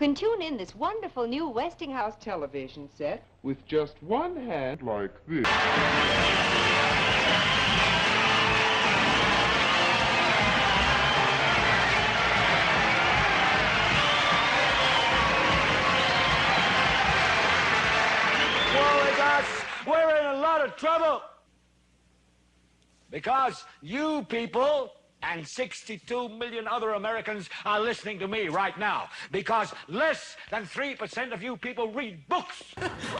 can tune in this wonderful new Westinghouse television set with just one hand like this. Woe is us! We're in a lot of trouble! Because you people and 62 million other Americans are listening to me right now. Because less than 3% of you people read books.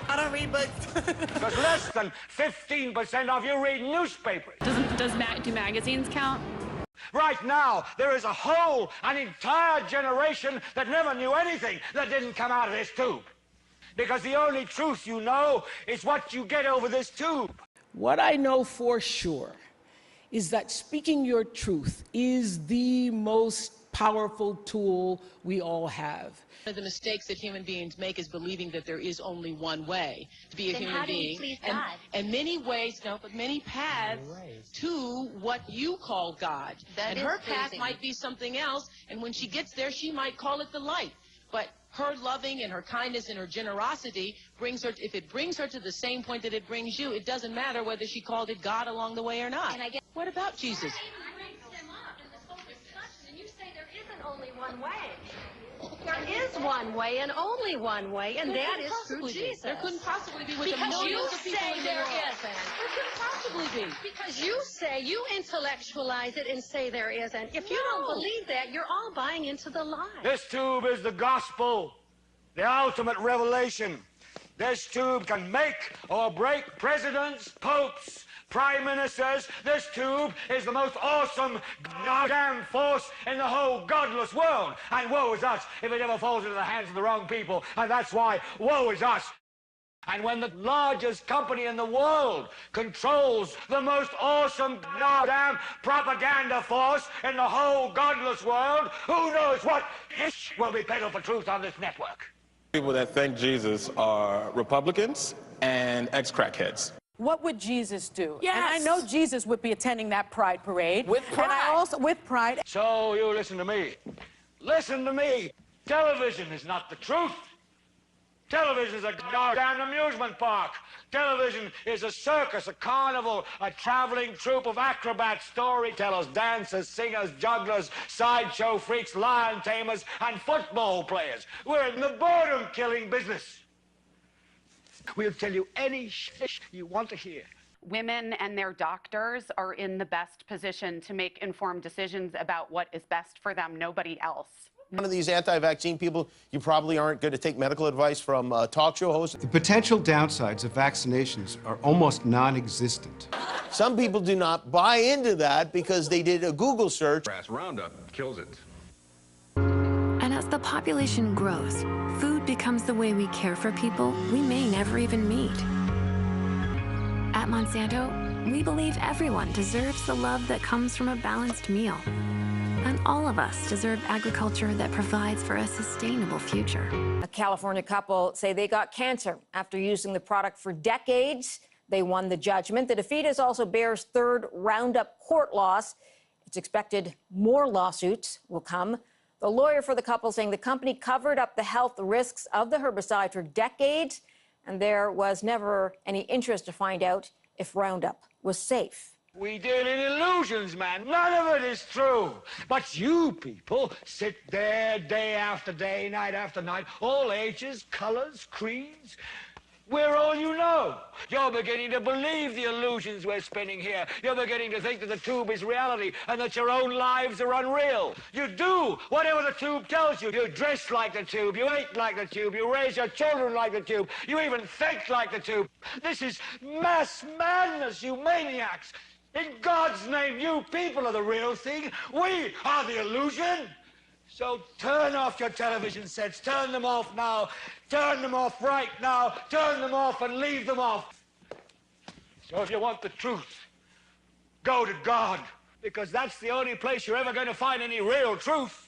I don't read books. Because less than 15% of you read newspapers. Do magazines count? Right now, there is an entire generation that never knew anything that didn't come out of this tube. Because the only truth you know is what you get over this tube. What I know for sure is that speaking your truth is the most powerful tool we all have. One of the mistakes that human beings make is believing that there is only one way to be a human being. And many ways, but many paths to what you call God. And her path might be something else, and when she gets there, she might call it the light. But her loving and her kindness and her generosity brings her, if it brings her to the same point that it brings you, it doesn't matter whether she called it God along the way or not. What about Jesus? And you say there isn't only one way. There is one way and only one way, and that is through Jesus. There couldn't possibly be with the Because you millions of people say in the there world. isn't. There couldn't possibly be. Because you say, you intellectualize it and say there isn't. If you don't believe that, you're all buying into the lie. This tube is the gospel, the ultimate revelation. This tube can make or break presidents, popes, prime ministers. This tube is the most awesome goddamn force in the whole godless world. And woe is us if it ever falls into the hands of the wrong people. And that's why woe is us. And when the largest company in the world controls the most awesome goddamn propaganda force in the whole godless world, who knows what ish will be peddled for truth on this network. People that think Jesus are Republicans and ex-crackheads. What would Jesus do? Yes. And I know Jesus would be attending that Pride Parade. With pride. And I also, with pride. So you listen to me. Listen to me. Television is not the truth. Television is a goddamn amusement park. Television is a circus, a carnival, a traveling troupe of acrobats, storytellers, dancers, singers, jugglers, sideshow freaks, lion tamers, and football players. We're in the boredom-killing business. We'll tell you any shit you want to hear. Women and their doctors are in the best position to make informed decisions about what is best for them, nobody else. One of these anti-vaccine people, you probably aren't going to take medical advice from talk show hosts. The potential downsides of vaccinations are almost non-existent. Some people do not buy into that because they did a Google search. Roundup kills it. And as the population grows, food becomes the way we care for people we may never even meet. At Monsanto, we believe everyone deserves the love that comes from a balanced meal. And all of us deserve agriculture that provides for a sustainable future. A California couple say they got cancer after using the product for decades. They won the judgment. The defeat is also Bayer's third Roundup court loss. It's expected more lawsuits will come. The lawyer for the couple saying the company covered up the health risks of the herbicide for decades, and there was never any interest to find out if Roundup was safe. We deal in illusions, man. None of it is true. But you people sit there day after day, night after night, all ages, colors, creeds. We're all you know. You're beginning to believe the illusions we're spinning here. You're beginning to think that the tube is reality and that your own lives are unreal. You do whatever the tube tells you. You dress like the tube. You eat like the tube. You raise your children like the tube. You even think like the tube. This is mass madness, you maniacs. In God's name, you people are the real thing. We are the illusion. So turn off your television sets. Turn them off now. Turn them off right now. Turn them off and leave them off. So if you want the truth, go to God, because that's the only place you're ever going to find any real truth.